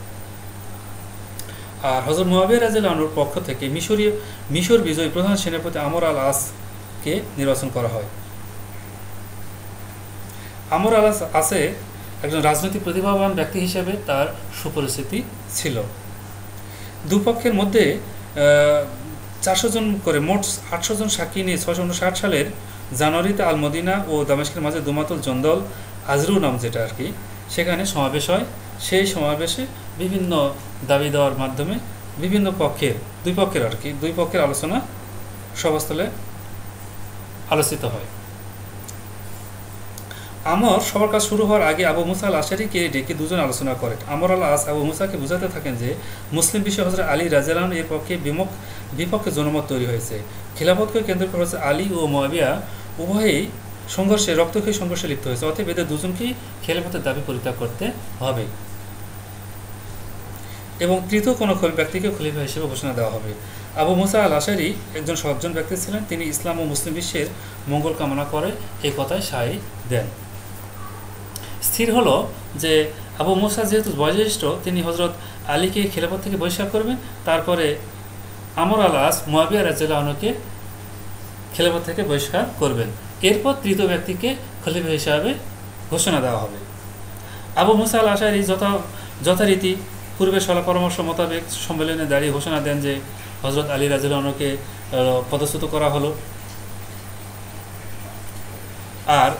আর হযরত মুয়াবিয়া রাদিয়াল্লাহু আনহুর পক্ষ থেকে মিশর বিজয়ী প্রধান সেনাপতি আমর আল আসকে নির্বাচন করা হয়। আমর আল আছে একজন রাজনৈতিক প্রতিভাবান ব্যক্তি হিসেবে তার সুপরিচিতি ছিল। দুপক্ষের মধ্যে 400 জন করে মোট 800 জন সাক্ষী নিয়ে 659 সালের জানুয়ারিতে আল মদিনা ও দামেস্কের মাঝে দুমাতুল জন্দল আজরু নাম যেটা আর কি, সেখানে সমাবেশ হয়। সেই সমাবেশে বিভিন্ন দাবি দেওয়ার মাধ্যমে বিভিন্ন দুই পক্ষের আলোচনা সভাস্থলে আলোচিত হয়। আমর সবার কাজ শুরু হওয়ার আগে আবু মুসা আল আশারিকে ডেকে দুজন আলোচনা করেন। আমর আল আস আবু মুসাকে বোঝাতে থাকেন যে মুসলিম বিশ্বে হযরত আলী রাদিয়াল্লাহু আনহু এর পক্ষে বিপক্ষে জনমত তৈরি হয়েছে। খিলাফতকে কেন্দ্র করে হযরত আলী ও মুয়াবিয়া উভয়েই রক্তক্ষয়ী সংঘর্ষে লিপ্ত হয়েছে, অতএব এদের দুজনকেই খেলাফতের দাবি পরিত্যাগ করতে হবে এবং তৃতীয় কোনো ব্যক্তিকে খলিফা হিসেবে ঘোষণা দেওয়া হবে। আবু মুসা আল আশারি একজন সজ্জন ব্যক্তি ছিলেন, তিনি ইসলাম ও মুসলিম বিশ্বের মঙ্গল কামনা করে এই কথায় সায় দেন। স্থির হলো যে আবু মুসা যেহেতু বয়োজ্যেষ্ঠ, তিনি হযরত আলীকে খেলাফত থেকে বহিষ্কার করবেন, তারপরে আমর আল আস মুয়াবিয়া রাদিয়াল্লাহু আনহুকে খেলাফত থেকে বহিষ্কার করবেন। এরপর তৃতীয় ব্যক্তিকে খলিফা হিসাবে ঘোষণা দেওয়া হবে। আবু মুসা আল আশারি যথারীতি পূর্বের সলা পরামর্শ মোতাবেক সম্মেলনে দাঁড়িয়ে ঘোষণা দেন যে হযরত আলী রাদিয়াল্লাহু আনহুকে পদচ্যুত করা হলো। আর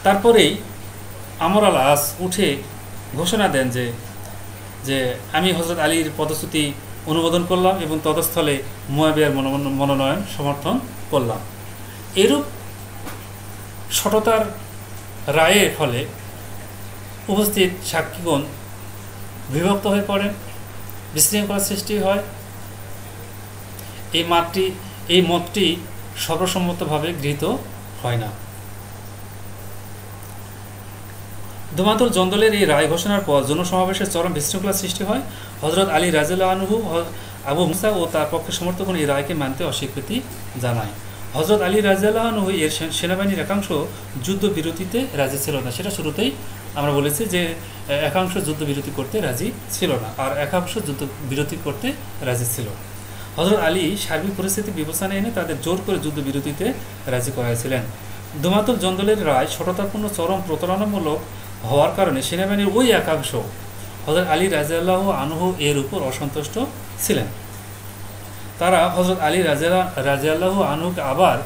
তারপরেই আমর আল আস উঠে ঘোষণা দেন যে আমি হযরত আলীর পদচ্যুতি অনুমোদন করলাম এবং তদস্থলে মুয়াবিয়ার মনোনয়ন সমর্থন করলাম। এরূপ সততার রায়ের ফলে উপস্থিত সাক্ষীগণ বিভক্ত হয়ে পড়েন, বিশৃঙ্খলার সৃষ্টি হয়। এই মতটি সর্বসম্মতভাবে গৃহীত হয় না। দুমাতুল জন্দলের এই রায় ঘোষণার পর জনসমাবেশের চরম বিশৃঙ্খলার সৃষ্টি হয়। হযরত আলী রাদিয়াল্লাহু আনহু আবু মুসা ও তার পক্ষের সমর্থকগণ এই রায়কে মানতে অস্বীকৃতি জানায়। হযরত আলী রাদিয়াল্লাহু আনহু এর সেনাবাহিনীর একাংশ যুদ্ধবিরতিতে রাজি ছিল না। সেটা শুরুতেই আমরা বলেছি যে একাংশ যুদ্ধবিরতি করতে রাজি ছিল না, আর একাংশ যুদ্ধবিরতি করতে রাজি ছিল। হযরত আলী সার্বিক পরিস্থিতি বিবেচনায় এনে তাদের জোর করে যুদ্ধবিরতিতে রাজি করাইছিলেন। দুমাতুল জন্দলের রায় সততাপূর্ণ চরম প্রতারণামূলক হওয়ার কারণে সেনাবাহিনীর ওই একাংশ হযরত আলী রাদিয়াল্লাহু আনহু এর উপর অসন্তুষ্ট ছিলেন। তারা হযরত আলী রাদিয়াল্লাহু আনহুকে আবার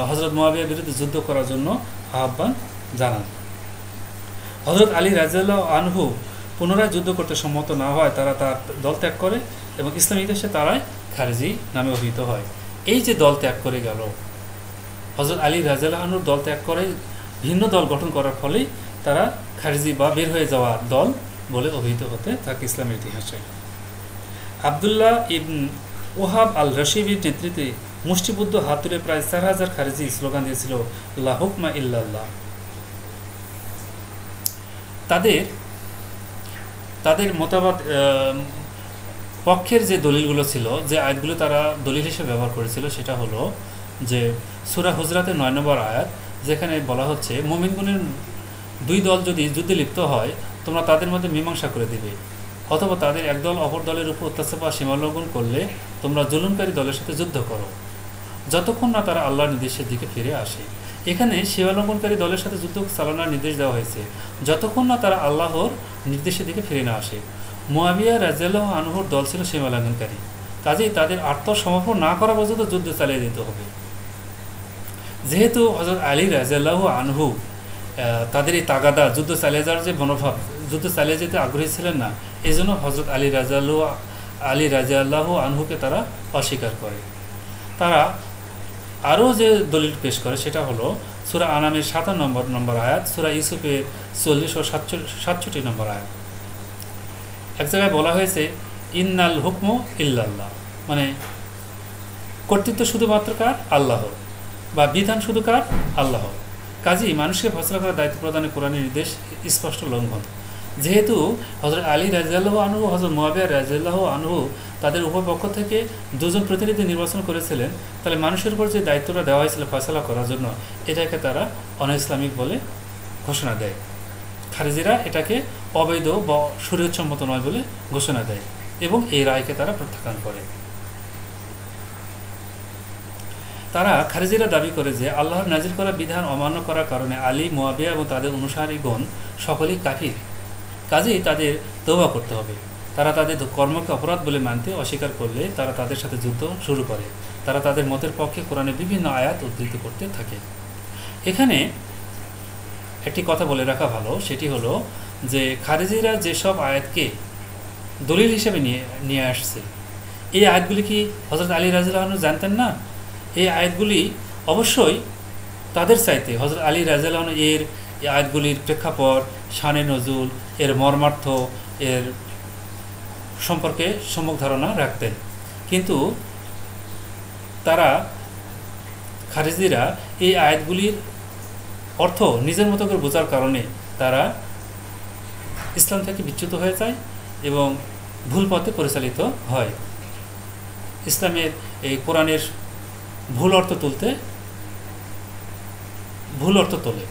হযরত মুয়াবিয়ার বিরুদ্ধে যুদ্ধ করার জন্য আহ্বান জানান। হযরত আলী রাদিয়াল্লাহু আনহু পুনরায় যুদ্ধ করতে সম্মত না হয় তারা তার দল ত্যাগ করে এবং ইসলামী ইতিহাসে তারাই খারেজি নামে অভিহিত হয়। এই যে দল ত্যাগ করে গেল, হযরত আলী রাদিয়াল্লাহু আনহুর দল ত্যাগ করে ভিন্ন দল গঠন করার ফলেই তারা খারেজি বা বের হয়ে যাওয়ার দল বলে অভিহিত হতে থাকে ইসলামের ইতিহাসে। আবদুল্লাহ ইবন ওহাব আল রশিবির নেতৃত্বে মুষ্টিবদ্ধ হাত তুলে প্রায় 4000 খারেজি স্লোগান দিয়েছিল লা হুকমা ইল্লাল্লাহ। তাদের মতামত পক্ষের যে দলিলগুলো ছিল, যে আয়াতগুলো তারা দলিল হিসেবে ব্যবহার করেছিল, সেটা হলো যে সূরা হুজরাতের 9 নম্বর আয়াত, যেখানে বলা হচ্ছে মুমিনগণের দুই দল যদি যুদ্ধে লিপ্ত হয় তোমরা তাদের মধ্যে মীমাংসা করে দিবে, অথবা তাদের একদল অপর দলের উপর অত্যাচার বা সীমালঙ্ঘন করলে তোমরা জুলুমকারী দলের সাথে যুদ্ধ করো যতক্ষণ না তারা আল্লাহর নির্দেশের দিকে ফিরে আসে। এখানে সীমালঙ্ঘনকারী দলের সাথে যুদ্ধ চালানোর নির্দেশ দেওয়া হয়েছে যতক্ষণ না তারা আল্লাহর নির্দেশের দিকে ফিরে না আসে। মুয়াবিয়া রাদিয়াল্লাহু আনহুর দল ছিল সীমালঙ্ঘনকারী, কাজেই তাদের আত্মসমর্পণ না করা পর্যন্ত যুদ্ধ চালিয়ে দিতে হবে। যেহেতু হযরত আলী রাদিয়াল্লাহু আনহু তাদের এই তাগাদা যুদ্ধ চালিয়ে যাওয়ার যে মনোভাব, যুদ্ধ চালিয়ে যেতে আগ্রহী ছিলেন না, এই জন্য হযরত আলী রাদিয়াল্লাহু আনহুকে তারা অস্বীকার করে। তারা আরও যে দলিল পেশ করে সেটা হলো সূরা আনামের 57 নম্বর আয়াত, সূরা ইউসুফের 40 ও 67 নম্বর আয়াত। এক জায়গায় বলা হয়েছে ইন্নাল হুকমু ইল্লাল্লাহ, মানে কর্তৃত্ব শুধুমাত্র কার? আল্লাহর, বা বিধান শুধু কার? আল্লাহর। কাজেই মানুষকে ফয়সালা করার দায়িত্ব প্রদানের কোরআনের নির্দেশ স্পষ্ট লঙ্ঘন। যেহেতু হযরত আলী রাদিয়াল্লাহু আনহু হযরত মুয়াবিয়া রাদিয়াল্লাহু আনহু তাদের উভয় পক্ষ থেকে দুজন প্রতিনিধি নির্বাচন করেছিলেন, তাহলে মানুষের উপর যে দায়িত্বটা দেওয়া হয়েছিল ফয়সালা করার জন্য, এটাকে তারা অনইসলামিক বলে ঘোষণা দেয়। খারেজিরা এটাকে অবৈধ বা শরীয়তসম্মত নয় বলে ঘোষণা দেয় এবং এই রায়কে তারা প্রত্যাখ্যান করে। তারা খারিজিরা দাবি করে যে আল্লাহর নাজিল করা বিধান অমান্য করার কারণে আলী, মুয়াবিয়া এবং তাদের অনুসারীগণ সকলেই কাফির, কাজেই তাদের তওবা করতে হবে। তারা তাদের কর্মকে অপরাধ বলে মানতে অস্বীকার করলে তারা তাদের সাথে যুদ্ধ শুরু করে। তারা তাদের মতের পক্ষে কোরআনের বিভিন্ন আয়াত উদ্ধৃতি করতে থাকে। এখানে একটি কথা বলে রাখা ভালো, সেটি হলো যে খারিজিরা যেসব আয়াতকে দলিল হিসেবে নিয়ে আসছে, এই আয়াতগুলি কি হযরত আলী রাদিয়াল্লাহু আনহু জানতেন না? এই আয়াতগুলি অবশ্যই তাদের চাইতে হযরত আলী রাদিয়াল্লাহু আনহু এই আয়াতগুলির প্রেক্ষাপট, শানে নজুল, এর মর্মার্থ, এর সম্পর্কে সম্যক ধারণা রাখতেন। কিন্তু তারা খারিজিরা এই আয়াতগুলির অর্থ নিজের মতো করে বোঝার কারণে তারা ইসলাম থেকে বিচ্যুত হয়ে যায় এবং ভুল পথে পরিচালিত হয়। ইসলামের এই কোরআনের ভুল অর্থ তোলে।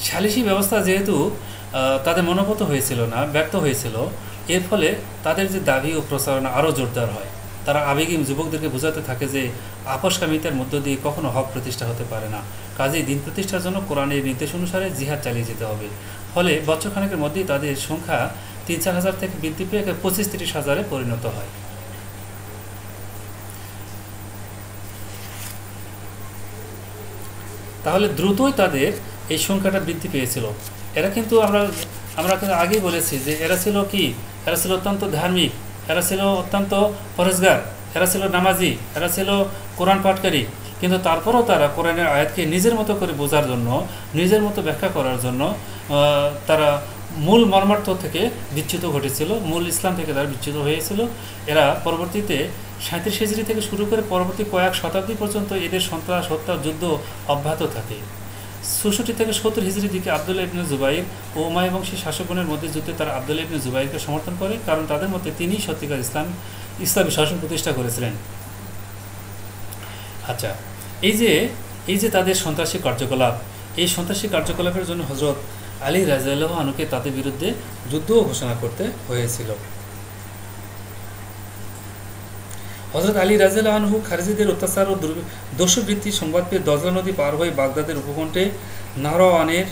সালিসি ব্যবস্থা যেহেতু তাদের মনোভূত হয়েছিল না, ব্যর্থ হয়েছিল, এর ফলে তাদের যে দাবি ও প্রচারণা আরও জোরদার হয়। তারা আবেগী যুবকদেরকে বোঝাতে থাকে যে আপোষকামিতার মধ্য দিয়ে কখনো হক প্রতিষ্ঠা হতে পারে না, কাজেই দিন প্রতিষ্ঠার জন্য কোরআনের নির্দেশ অনুসারে জিহাদ চালিয়ে যেতে হবে। ফলে বছরখানেকের মধ্যেই তাদের সংখ্যা ৩-৪ হাজার থেকে বৃদ্ধি পেয়ে ২৫-৩০ হাজারে পরিণত হয়। তাহলে দ্রুতই তাদের এই সংখ্যাটা বৃদ্ধি পেয়েছিল। এরা কিন্তু আমরা কিন্তু আগেই বলেছি যে এরা ছিল কি, এরা ছিল অত্যন্ত ধার্মিক, এরা ছিল অত্যন্ত পরেজগার, এরা ছিল নামাজি, এরা ছিল কোরআন পাঠকারী। কিন্তু তারপরেও তারা কোরআনের আয়াতকে নিজের মতো করে বোঝার জন্য, নিজের মতো ব্যাখ্যা করার জন্য তারা মূল মর্মার্থ থেকে বিচ্যুত ঘটেছিল, মূল ইসলাম থেকে তারা বিচ্যুত হয়েছিল। এরা পরবর্তীতে ৩৭ হিজরি থেকে শুরু করে পরবর্তী কয়েক শতাব্দী পর্যন্ত এদের সন্ত্রাস, হত্যা, যুদ্ধ অব্যাহত থাকে। ৬৪ থেকে ৭০ হিজরির দিকে আবদুল্লাহ ইবনে জুবাইর ও উমাইয়া বংশী শাসকগণের মধ্যে যুদ্ধে তারা আবদুল্লাহ ইবনে জুবাইরকে সমর্থন করে, কারণ তাদের মতে তিনিই সত্যিকার ইসলামী শাসন প্রতিষ্ঠা করেছিলেন। আচ্ছা, এই যে তাদের সন্ত্রাসী কার্যকলাপ, এই সন্ত্রাসী কার্যকলাপের জন্য হযরত আলী রাদিয়াল্লাহু আনহুকে তাদের বিরুদ্ধে যুদ্ধও ঘোষণা করতে হয়েছিল। হযরত আলী রাদিয়াল্লাহু আনহু খারিজিদের অত্যাচার ও দস্যুবৃত্তি সংবাদ পেয়ে দজলা নদী পার হয়ে বাগদাদের উপকণ্ঠে নাহরাওয়ানের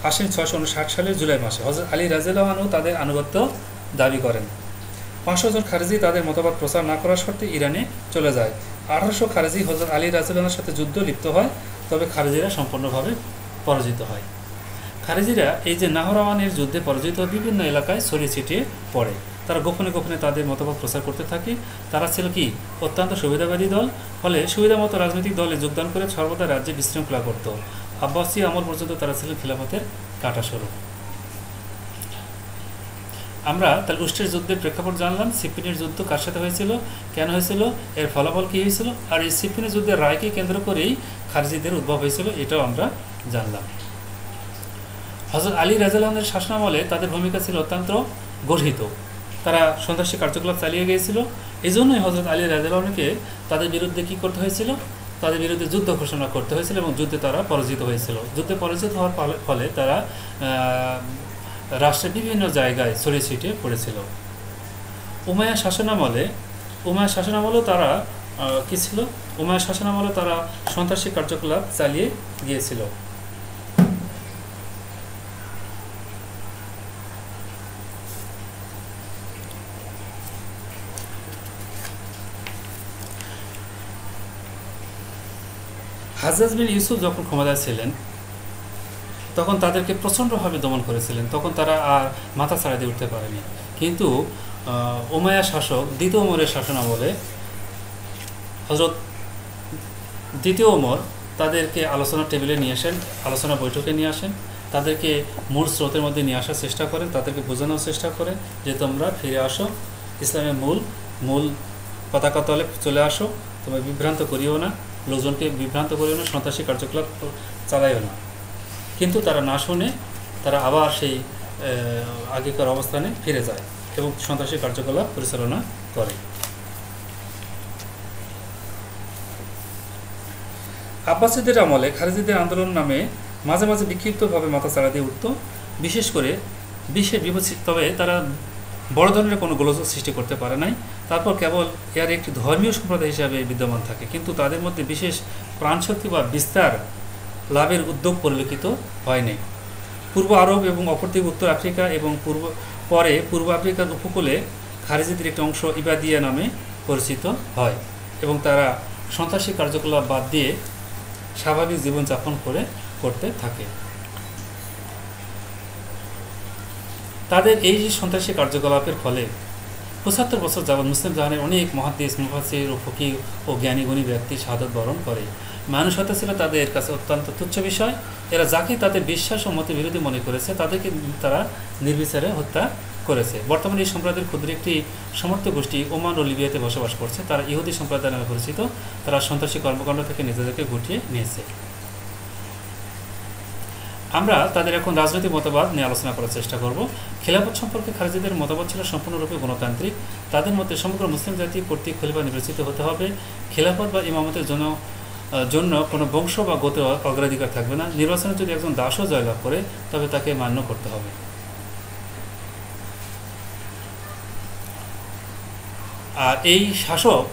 আসেন ৬৫৯ সালের জুলাই মাসে। হযরত আলী রাদিয়াল্লাহু আনহু তাদের আনুগত্য দাবি করেন। ৫০০ জন খারিজি তাদের মতবাদ প্রচার না করার শর্তে ইরানে চলে যায়। ১৮০০ খারিজি হযরত আলী রাদিয়াল্লাহু আনহুর সাথে যুদ্ধ লিপ্ত হয়, তবে খারিজিরা সম্পূর্ণভাবে পরাজিত হয়। খারিজিরা এই যে নাহরাওয়ানের যুদ্ধে পরাজিত বিভিন্ন এলাকায় ছড়িয়ে ছিটিয়ে পড়ে। তারা গোপনে গোপনে তাদের মতবাদ প্রচার করতে থাকে। তারা ছিল কি অত্যন্ত সুবিধাবাদী দল, ফলে সুবিধামতো রাজনৈতিক দলে যোগদান করে সর্বদা রাজ্যে বিশৃঙ্খলা করত। আব্বাসী আমল পর্যন্ত তারা ছিল খিলাফতের কাঁটাস্বরূপ। আমরা তাহলে উষ্ট্রের যুদ্ধের প্রেক্ষাপট জানলাম। সিপ্পিনের যুদ্ধ কার সাথে হয়েছিল, কেন হয়েছিল, এর ফলাফল কী হয়েছিল, আর এই সিপ্পিনের যুদ্ধের রায়কে কেন্দ্র করেই খারিজিদের উদ্ভব হয়েছিল, এটাও আমরা জানলাম। হযরত আলী রাদিয়াল্লাহু আনহুর শাসনামলে তাদের ভূমিকা ছিল অত্যন্ত গর্হিত। তারা সন্ত্রাসী কার্যকলাপ চালিয়ে গিয়েছিল। এই জন্যই হযরত আলী রাদিয়াল্লাহু আনহুকে তাদের বিরুদ্ধে কী করতে হয়েছিল, তাদের বিরুদ্ধে যুদ্ধ ঘোষণা করতে হয়েছিল এবং যুদ্ধে তারা পরাজিত হয়েছিল। যুদ্ধে পরাজিত হওয়ার ফলে তারা রাষ্ট্রের বিভিন্ন জায়গায় ছড়িয়ে ছিটিয়ে পড়েছিল। উমাইয়া শাসনামলেও তারা কী ছিল, উমাইয়া শাসনামলেও তারা সন্ত্রাসী কার্যকলাপ চালিয়ে গিয়েছিল। হাজ্জাজ বিন ইউসুফ যখন ক্ষমতায় ছিলেন তখন তাদেরকে প্রচণ্ডভাবে দমন করেছিলেন, তখন তারা আর মাথা ছাড়া দিয়ে উঠতে পারেনি। কিন্তু উমাইয়া শাসক দ্বিতীয় ওমরের শাসনামলে হযরত দ্বিতীয় ওমর তাদেরকে আলোচনা টেবিলে নিয়ে আসেন, আলোচনা বৈঠকে নিয়ে আসেন, তাদেরকে মূল স্রোতের মধ্যে নিয়ে আসার চেষ্টা করেন, তাদেরকে বোঝানোর চেষ্টা করেন যে তোমরা ফিরে আসো, ইসলামের মূল পতাকা তলে চলে আসো, তোমরা বিভ্রান্ত করিও না, লোকজনকে বিভ্রান্ত করিও না, সন্ত্রাসী কার্যকলাপ চালাইও না। কিন্তু তারা না শুনে তারা আবার সেই আগেকার অবস্থানে ফিরে যায় এবং সন্ত্রাসী কার্যকলাপ পরিচালনা করে। আব্বাসীদের আমলে খারিজিদের আন্দোলন নামে মাঝে মাঝে বিক্ষিপ্তভাবে মাথা চাড়া দিয়ে উঠত, বিশেষ করে তবে তারা বড় ধরনের কোনো গোলযোগ সৃষ্টি করতে পারে নাই। তারপর কেবল এর একটি ধর্মীয় সম্প্রদায় হিসাবে বিদ্যমান থাকে, কিন্তু তাদের মধ্যে বিশেষ প্রাণশক্তি বা বিস্তার লাভের উদ্যোগ পরিলক্ষিত হয়নি। পূর্ব আরব এবং অপরদিকে উত্তর আফ্রিকা এবং পূর্ব আফ্রিকার উপকূলে খারিজিদের একটি অংশ ইবাদিয়া নামে পরিচিত হয় এবং তারা সন্ত্রাসী কার্যকলাপ বাদ দিয়ে স্বাভাবিক জীবনযাপন করতে থাকে। তাদের এই সন্ত্রাসী কার্যকলাপের ফলে ৭৫ বছর যাবৎ মুসলিম জাহানের অনেক মুহাদ্দিস, মুফাসসির ও ফকিহ ও জ্ঞানী-গুণী ব্যক্তি শাহাদাত বরণ করে। মানুষ হত্যা ছিল তাদের কাছে অত্যন্ত তুচ্ছ বিষয়। এরা যাকে তাদের বিশ্বাস ও মতের বিরোধী মনে করেছে তাদেরকে তারা নির্বিচারে হত্যা করেছে। বর্তমানে এই সম্প্রদায়ের ক্ষুদ্র একটি সমর্থ গোষ্ঠী ওমান ও লিবিয়াতে বসবাস করছে। তারা ইহুদি সম্প্রদায় নামে পরিচিত। তারা সন্ত্রাসী কর্মকাণ্ড থেকে নিজেদেরকে গুটিয়ে নিয়েছে। আমরা তাদের এখন রাজনৈতিক মতবাদ নিয়ে আলোচনা করার চেষ্টা করব। খিলাফত সম্পর্কে খারিজিদের মতবাদ ছিল সম্পূর্ণরূপে গণতান্ত্রিক। তাদের মতে সমগ্র মুসলিম জাতি কর্তৃক খলিফা নির্বাচিত হতে হবে। খিলাফত বা ইমামতের জন্য কোনো বংশ বা গোত্রের অগ্রাধিকার থাকবে না। নির্বাচনে যদি একজন দাসও জয়লাভ করে তবে তাকে মান্য করতে হবে। আর এই শাসক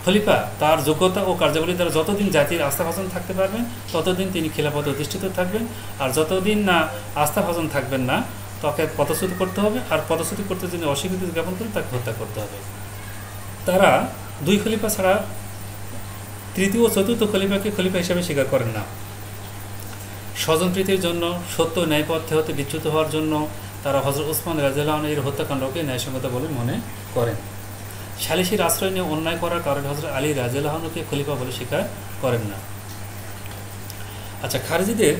খলিফা তার যোগ্যতা ও কার্যাবলী দ্বারা যতদিন জাতির আস্থাভাজন থাকতে পারবেন ততদিন তিনি খিলাফতে অধিষ্ঠিত থাকবেন, আর যতদিন না আস্থাভাজন থাকবেন না তাকে পদচ্যুত করতে হবে, আর পদচ্যুত করতে যদি অস্বীকৃতি জ্ঞাপন করে তাকে হত্যা করতে হবে। তারা দুই খলিফা ছাড়া তৃতীয় ও চতুর্থ খলিফাকে খলিফা হিসেবে স্বীকার করেন না। স্বজনপ্রীতির জন্য, সত্য ন্যায়পথ হতে বিচ্যুত হওয়ার জন্য তারা হযরত ওসমান রাদিয়াল্লাহু আনহু এর হত্যাকাণ্ডকে ন্যায়সঙ্গত বলে মনে করেন। সালিসির আশ্রয় নিয়ে অন্যায় করার কারণে হযরত আলী রাদিয়াল্লাহু আনহুকে খলিফা বলে স্বীকার করেন না। আচ্ছা, খারিজিদের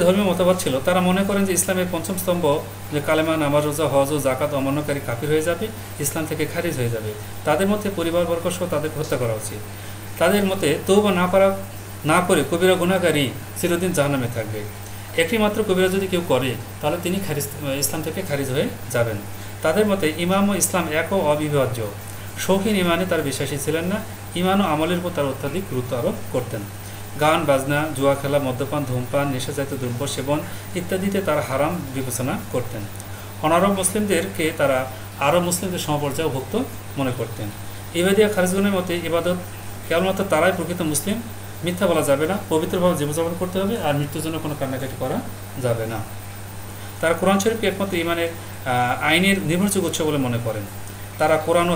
ধর্মীয় মতবাদ ছিল তারা মনে করেন যে ইসলামের পঞ্চম স্তম্ভ যে কালেমা, নামাজ, রোজা, হজ ও যাকাত অমান্যকারী কাফির হয়ে যাবে, ইসলাম থেকে খারিজ হয়ে যাবে। তাদের মতে পরিবারবর্গ সহ তাদেরকে হত্যা করা উচিত। তাদের মতে তওবা না করে কবিরা গুনাহগারী চিরদিন জাহান্নামে থাকবে। একটি মাত্র কবিরা যদি কেউ করে তাহলে তিনি ইসলাম থেকে খারিজ হয়ে যাবেন। তাদের মতে ইমাম ও ইসলাম এক ও অবিভাজ্য। শৌখিন ইমানে তার বিশ্বাসী ছিলেন না। ইমান ও আমলের উপর তার অত্যাধিক গুরুত্ব আরোপ করতেন। গান বাজনা, জুয়া খেলা, মদ্যপান, ধূমপান, নেশাজাতীয় দ্রব্য সেবন ইত্যাদিতে তারা হারাম বিবেচনা করতেন। অনারব মুসলিমদেরকে তারা আরব মুসলিমদের সমপর্যায়ে ভুক্ত মনে করতেন। ইবাদিয়া খারিজগণের মতে ইবাদত কেবলমাত্র তারাই প্রকৃত মুসলিম, মিথ্যা বলা যাবে না, পবিত্রভাবে জীবনযাপন করতে হবে, আর মৃত্যুর জন্য কোনো কান্নাকাটি করা যাবে না। তারা কোরআন শরীফকে একমাত্র ইমানের আইনের নির্ভরযোগ্য উৎস বলে মনে করেন। তারা কোরআন ও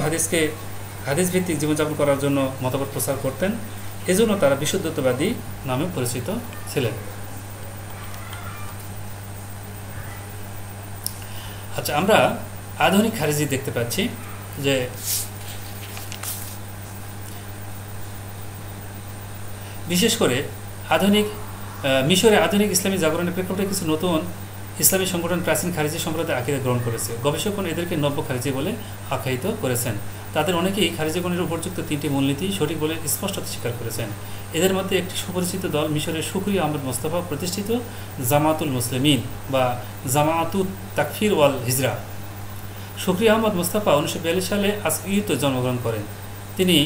হাদিস ভিত্তিক জীবনযাপন করার জন্য মতবাদ প্রচার করতেন। এজন্য তারা বিশুদ্ধতাবাদী নামে পরিচিত ছিলেন। আচ্ছা, আমরা আধুনিক খারিজি দেখতে পাচ্ছি যে বিশেষ করে মিশরে আধুনিক ইসলামী জাগরণের প্রেক্ষাপটে কিছু নতুন ইসলামী সংগঠন প্রাচীন খারিজি সম্প্রদায় আকীদা গ্রহণ করেছে। গবেষকগণ এদেরকে নব্য খারিজি বলে আখ্যায়িত করেছেন। তাদের অনেকেই খারিজিগণের উপযুক্ত তিনটি মূলনীতি সঠিক বলে স্পষ্টত স্বীকার করেছেন। এদের মধ্যে একটি সুপরিচিত দল মিশরের শুকরি আহমদ মোস্তফা প্রতিষ্ঠিত জামাতুল মুসলিমিন বা জামাআতুত তাকফির ওয়াল হিজরা। শুকরি আহমদ মোস্তফা 1942 সালে আসকিউতে জন্মগ্রহণ করেন। তিনি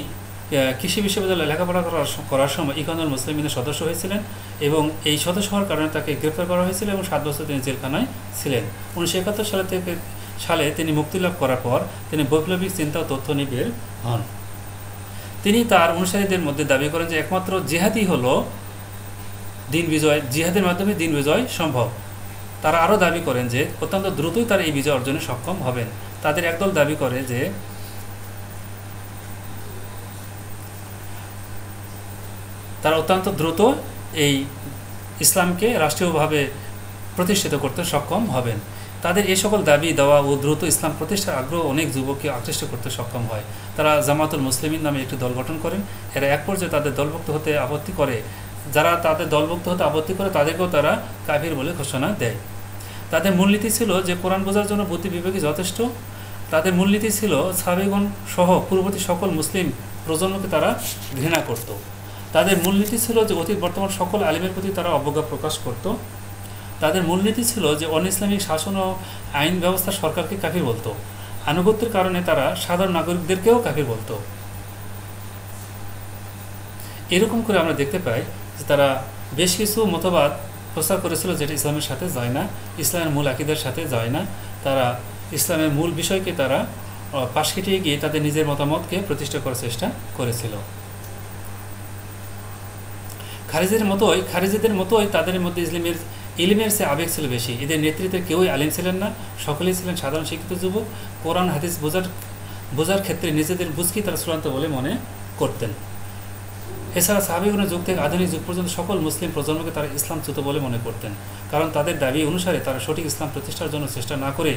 কৃষি বিশ্ববিদ্যালয়ে লেখাপড়া করার সময় ইখওয়ানুল মুসলিমিনের সদস্য হয়েছিলেন এবং এই সদস্য হওয়ার কারণে তাকে গ্রেপ্তার করা হয়েছিল এবং 7 বছর তিনি জেলখানায় ছিলেন। 1971 সালে তিনি মুক্তিলাভ করার পর তিনি বৈপ্লবিক চিন্তা ও তথ্য নিয়ে বের হন। তিনি তার অনুসারীদের মধ্যে দাবি করেন যে একমাত্র জিহাদই হলো দিন বিজয়, জিহাদের মাধ্যমে দিন বিজয় সম্ভব। তারা আরও দাবি করেন যে অত্যন্ত দ্রুতই তারা এই বিজয় অর্জনে সক্ষম হবেন। তাদের একদল দাবি করে যে তারা অত্যন্ত দ্রুত এই ইসলামকে রাষ্ট্রীয়ভাবে প্রতিষ্ঠিত করতে সক্ষম হবেন। তাদের এই সকল দাবি দেওয়া ও দ্রুত ইসলাম প্রতিষ্ঠার আগ্রহ অনেক যুবককে আকৃষ্ট করতে সক্ষম হয়। তারা জামাতুল মুসলিমিন নামে একটি দল গঠন করেন। এরা এক পর্যায়ে তাদের দলভুক্ত হতে আপত্তি করে, যারা তাদের দলভুক্ত হতে আপত্তি করে তাদেরকেও তারা কাফির বলে ঘোষণা দেয়। তাদের মূলনীতি ছিল যে কোরআন বোঝার জন্য বুদ্ধি বিবেকই যথেষ্ট। তাদের মূলনীতি ছিল সাহাবীগণ সহ পূর্ববর্তী সকল মুসলিম প্রজন্মকে তারা ঘৃণা করত। তাদের মূলনীতি ছিল যে অতীত বর্তমান সকল আলিমের প্রতি তারা অবজ্ঞা প্রকাশ করত। তাদের মূলনীতি ছিল যে অন ইসলামিক শাসন ও আইন ব্যবস্থা সরকারকে কাফির বলতো। আনুগত্যের কারণে তারা সাধারণ নাগরিকদেরকেও কাফির বলতো। এরকম করে আমরা দেখতে পাই যে তারা বেশ কিছু মতবাদ প্রচার করেছিল যেটা ইসলামের সাথে যায় না, ইসলামের মূল আকীদার সাথে যায় না। তারা ইসলামের মূল বিষয়কে তারা পাশ কাটিয়ে গিয়ে তাদের নিজের মতামতকে প্রতিষ্ঠা করার চেষ্টা করেছিল। খারিজিদের মতোই তাদের মধ্যে ইলমের চেয়ে আবেগ ছিল বেশি। এদের নেতৃত্বের কেউই আলিম ছিলেন না, সকলেই ছিলেন সাধারণ শিক্ষিত যুবক। কোরআন হাদিস বোঝার ক্ষেত্রে নিজেদের বুঝকি তারা চূড়ান্ত বলে মনে করতেন। এছাড়া সাহাবীগণের যুগ থেকে আধুনিক যুগ পর্যন্ত সকল মুসলিম প্রজন্মকে তারা ইসলামচ্যুত বলে মনে করতেন, কারণ তাদের দাবি অনুসারে তারা সঠিক ইসলাম প্রতিষ্ঠার জন্য চেষ্টা না করে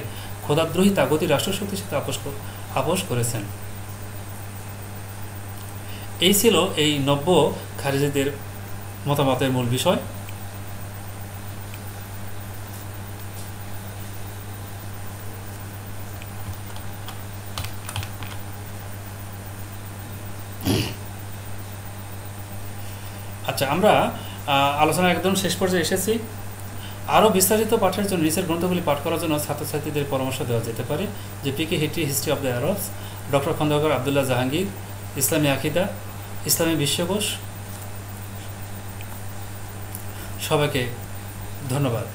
খোদাদ্রোহী তাগতি রাষ্ট্রশক্তির সাথে আপোষ করেছেন। এই ছিল এই নব্য খারিজিদের মতামতের মূল বিষয়। আচ্ছা, আমরা আলোচনা একদম শেষ পর্যায়ে এসেছি। আরও বিস্তারিত পাঠের জন্য নিচের গ্রন্থগুলি পাঠ করার জন্য ছাত্রছাত্রীদের পরামর্শ দেওয়া যেতে পারে, যে PK history of the Arabs, doctor Khondokar Abdullah Jahangir, Islami Akida, ইসলামী বিশ্বকোষ। সবাইকে ধন্যবাদ।